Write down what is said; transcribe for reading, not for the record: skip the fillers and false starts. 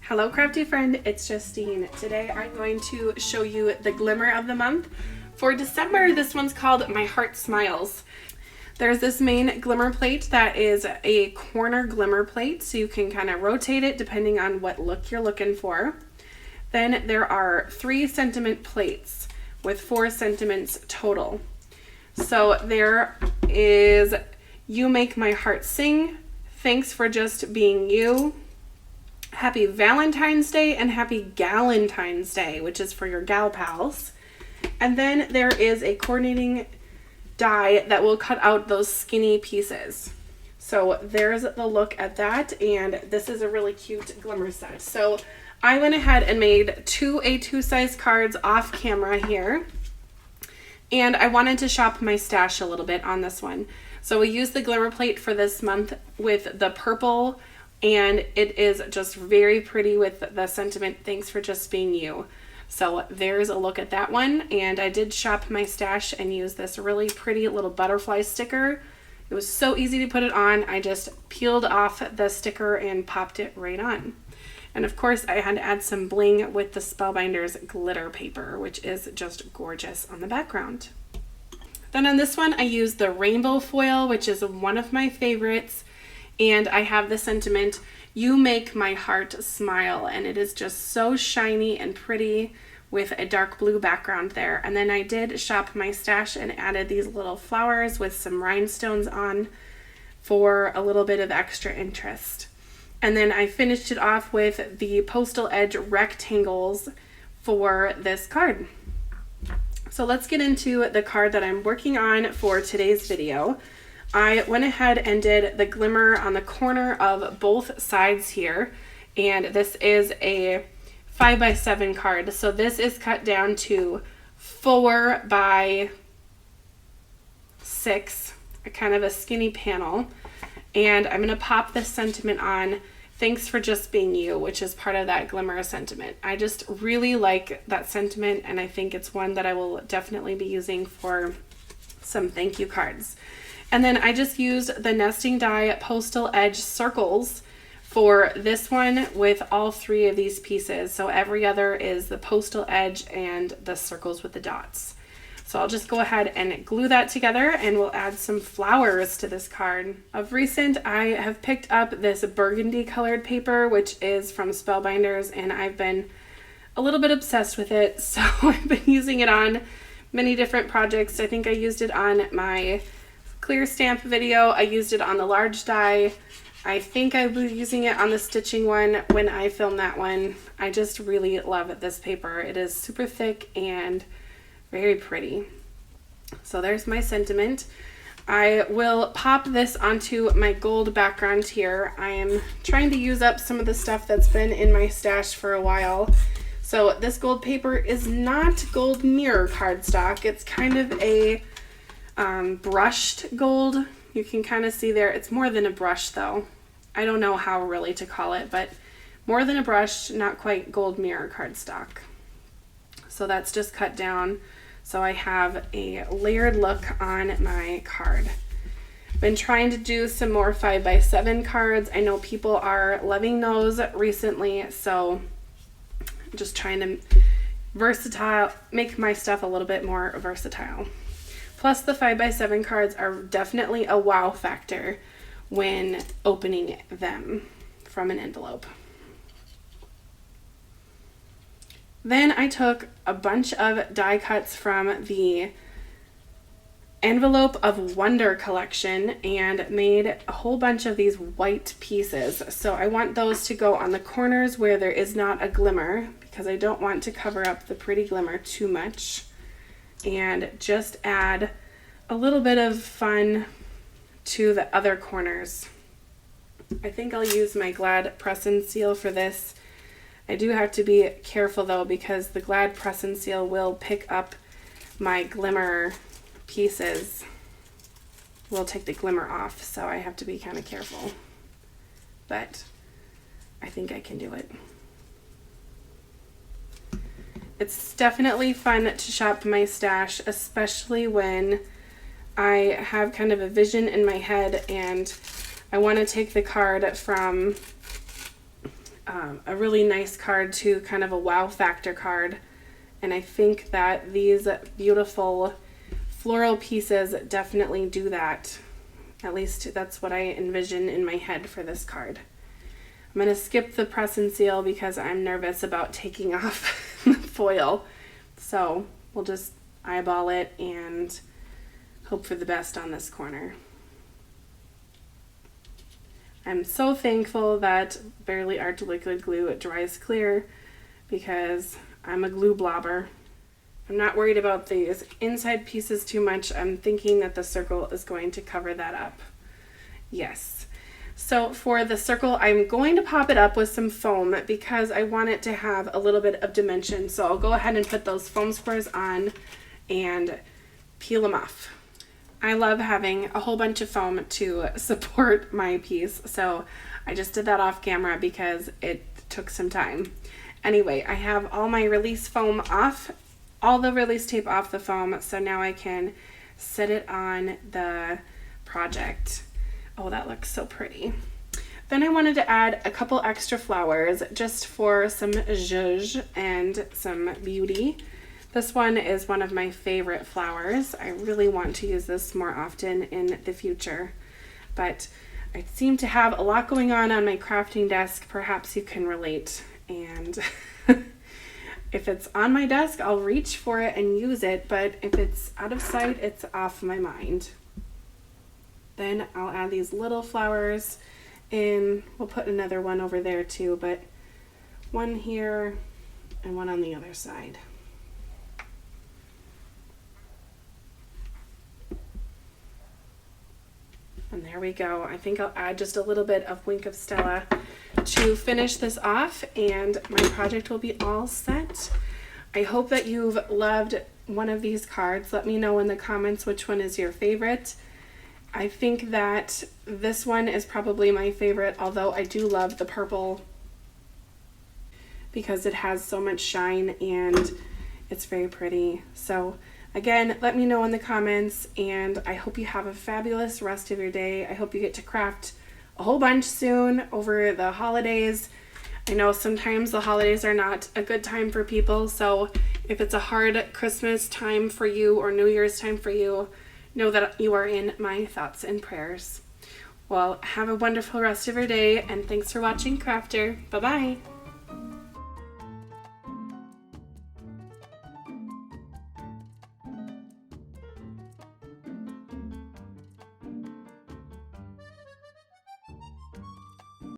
Hello Crafty friend, it's Justine. Today I'm going to show you the Glimmer of the month. For December, this one's called My Heart Smiles. There's this main glimmer plate that is a corner glimmer plate, so you can kind of rotate it depending on what look you're looking for. Then there are 3 sentiment plates with 4 sentiments total. So there is You Make My Heart Sing, Thanks for Just Being You, Happy Valentine's Day, and Happy Galentine's Day, which is for your gal pals. And then there is a coordinating die that will cut out those skinny pieces. So there's the look at that, and this is a really cute glimmer set. So I went ahead and made 2 A2 size cards off camera here, and I wanted to shop my stash a little bit on this one. So we used the glimmer plate for this month with the purple, and it is just very pretty with the sentiment, Thanks for Just Being You. So there's a look at that one, and I did shop my stash and use this really pretty little butterfly sticker. It was so easy to put it on. I just peeled off the sticker and popped it right on. And of course I had to add some bling with the Spellbinders glitter paper, which is just gorgeous on the background. Then on this one I used the rainbow foil, which is one of my favorites. And I have the sentiment, You Make My Heart Smile, and it is just so shiny and pretty with a dark blue background there. And then I did shop my stash and added these little flowers with some rhinestones on for a little bit of extra interest. And then I finished it off with the postal edge rectangles for this card. So let's get into the card that I'm working on for today's video. I went ahead and did the glimmer on the corner of both sides here, and this is a 5x7 card. So this is cut down to 4x6, a kind of a skinny panel, and I'm going to pop this sentiment on, Thanks for Just Being You, which is part of that glimmer sentiment. I just really like that sentiment, and I think it's one that I will definitely be using for some thank you cards. And then I just used the nesting die postal edge circles for this one with all 3 of these pieces. So every other is the postal edge and the circles with the dots. So I'll just go ahead and glue that together, and we'll add some flowers to this card. Of recent, I have picked up this burgundy colored paper, which is from Spellbinders, and I've been a little bit obsessed with it. So I've been using it on many different projects. I think I used it on my clear stamp video. I used it on the large die. I think I was using it on the stitching one when I filmed that one. I just really love this paper. It is super thick and very pretty. So there's my sentiment. I will pop this onto my gold background here. I am trying to use up some of the stuff that's been in my stash for a while. So this gold paper is not gold mirror cardstock. It's kind of a brushed gold. You can kind of see there, it's more than a brush though. I don't know how really to call it, but more than a brush, not quite gold mirror cardstock. So that's just cut down, so I have a layered look on my card. Been trying to do some more 5x7 cards. I know people are loving those recently, so I'm just trying to make my stuff a little bit more versatile. Plus the 5x7 cards are definitely a wow factor when opening them from an envelope. Then I took a bunch of die cuts from the Envelope of Wonder collection and made a whole bunch of these white pieces. So I want those to go on the corners where there is not a glimmer, because I don't want to cover up the pretty glimmer too much, and just add a little bit of fun to the other corners. I think I'll use my Glad press and seal for this. I do have to be careful though, because the Glad press and seal will pick up my glimmer pieces. We'll take the glimmer off, so I have to be kind of careful. But I think I can do it. It's definitely fun to shop my stash, especially when I have kind of a vision in my head and I want to take the card from a really nice card too, kind of a wow factor card. And I think that these beautiful floral pieces definitely do that. At least that's what I envision in my head for this card. I'm going to skip the press and seal because I'm nervous about taking off the foil. So we'll just eyeball it and hope for the best on this corner. I'm so thankful that Barely Art Liquid Glue dries clear because I'm a glue blobber. I'm not worried about these inside pieces too much. I'm thinking that the circle is going to cover that up. Yes. So for the circle, I'm going to pop it up with some foam because I want it to have a little bit of dimension. So I'll go ahead and put those foam squares on and peel them off. I love having a whole bunch of foam to support my piece. So I just did that off camera because it took some time. Anyway, I have all my release foam off, all the release tape off the foam. So now I can set it on the project. Oh, that looks so pretty. Then I wanted to add a couple extra flowers just for some zhuzh and some beauty. This one is one of my favorite flowers. I really want to use this more often in the future, but I seem to have a lot going on my crafting desk. Perhaps you can relate, and if it's on my desk, I'll reach for it and use it, but if it's out of sight, it's off my mind. Then I'll add these little flowers in. We'll put another one over there too, but one here and one on the other side. And there we go. I think I'll add just a little bit of Wink of Stella to finish this off, and my project will be all set. I hope that you've loved one of these cards. Let me know in the comments which one is your favorite. I think that this one is probably my favorite, although I do love the purple because it has so much shine and it's very pretty. So again, let me know in the comments, and I hope you have a fabulous rest of your day. I hope you get to craft a whole bunch soon over the holidays. I know sometimes the holidays are not a good time for people, so if it's a hard Christmas time for you or New Year's time for you, know that you are in my thoughts and prayers. Well, have a wonderful rest of your day, and thanks for watching Crafter. Bye-bye.